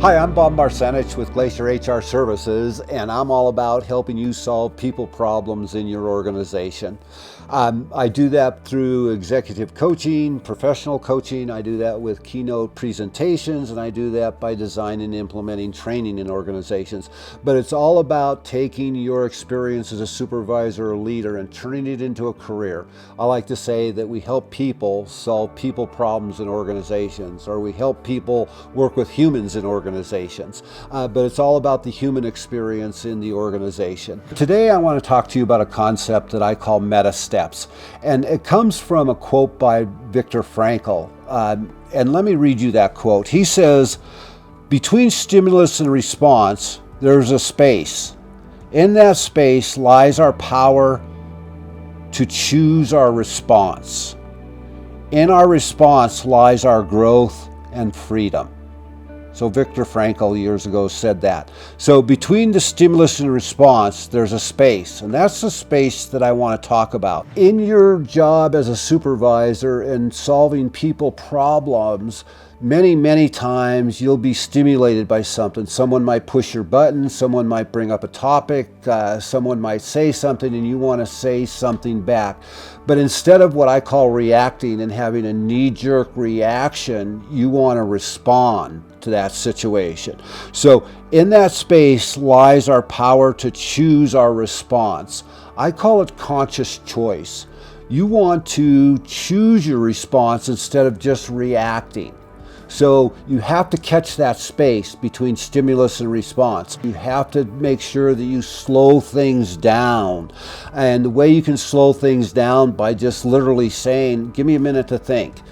Hi, I'm Bob Marcenich with Glacier HR Services, and I'm all about helping you solve people problems in your organization. I do that through executive coaching, professional coaching. I do that with keynote presentations, and I do that by designing and implementing training in organizations. But it's all about taking your experience as a supervisor or leader and turning it into a career. I like to say that we help people solve people problems in organizations, or we help people work with humans in organizations. But it's all about the human experience in the organization. Today I want to talk to you about a concept that I call meta steps. And it comes from a quote by Viktor Frankl. And let me read you that quote. He says, "Between stimulus and response, there's a space. In that space lies our power to choose our response. In our response lies our growth and freedom." So Viktor Frankl years ago said that. So between the stimulus and response, there's a space, and that's the space that I want to talk about. In your job as a supervisor and solving people problems, many times you'll be stimulated by something. Someone might push your button, someone might bring up a topic, someone might say something and you want to say something back. But instead of what I call reacting and having a knee-jerk reaction, you want to respond to that situation. So in that space lies our power to choose our response. I call it conscious choice. You want to choose your response instead of just reacting. So you have to catch that space between stimulus and response. You have to make sure that you slow things down. And the way you can slow things down by just literally saying, "Give me a minute to think,"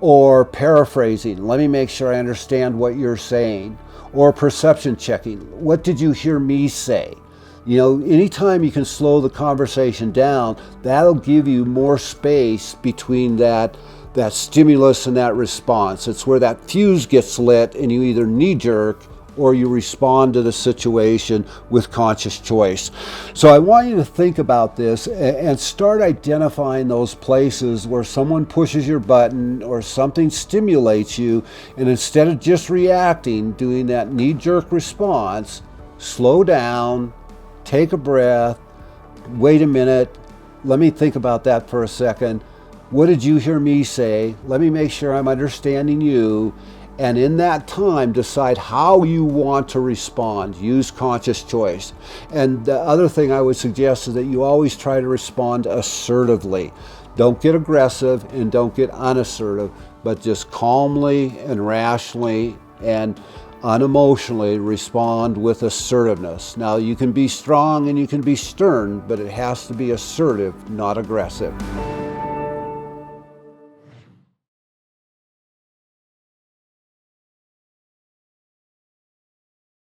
or paraphrasing, "Let me make sure I understand what you're saying," or perception checking, "What did you hear me say?" Anytime you can slow the conversation down, that'll give you more space between that stimulus and that response. It's where that fuse gets lit and you either knee-jerk or you respond to the situation with conscious choice. So I want you to think about this and start identifying those places where someone pushes your button or something stimulates you, and instead of just reacting, doing that knee-jerk response, slow down, take a breath, wait a minute, let me think about that for a second. What did you hear me say? Let me make sure I'm understanding you. And in that time, decide how you want to respond. Use conscious choice. And the other thing I would suggest is that you always try to respond assertively. Don't get aggressive and don't get unassertive, but just calmly and rationally and unemotionally respond with assertiveness. Now, you can be strong and you can be stern, but it has to be assertive, not aggressive.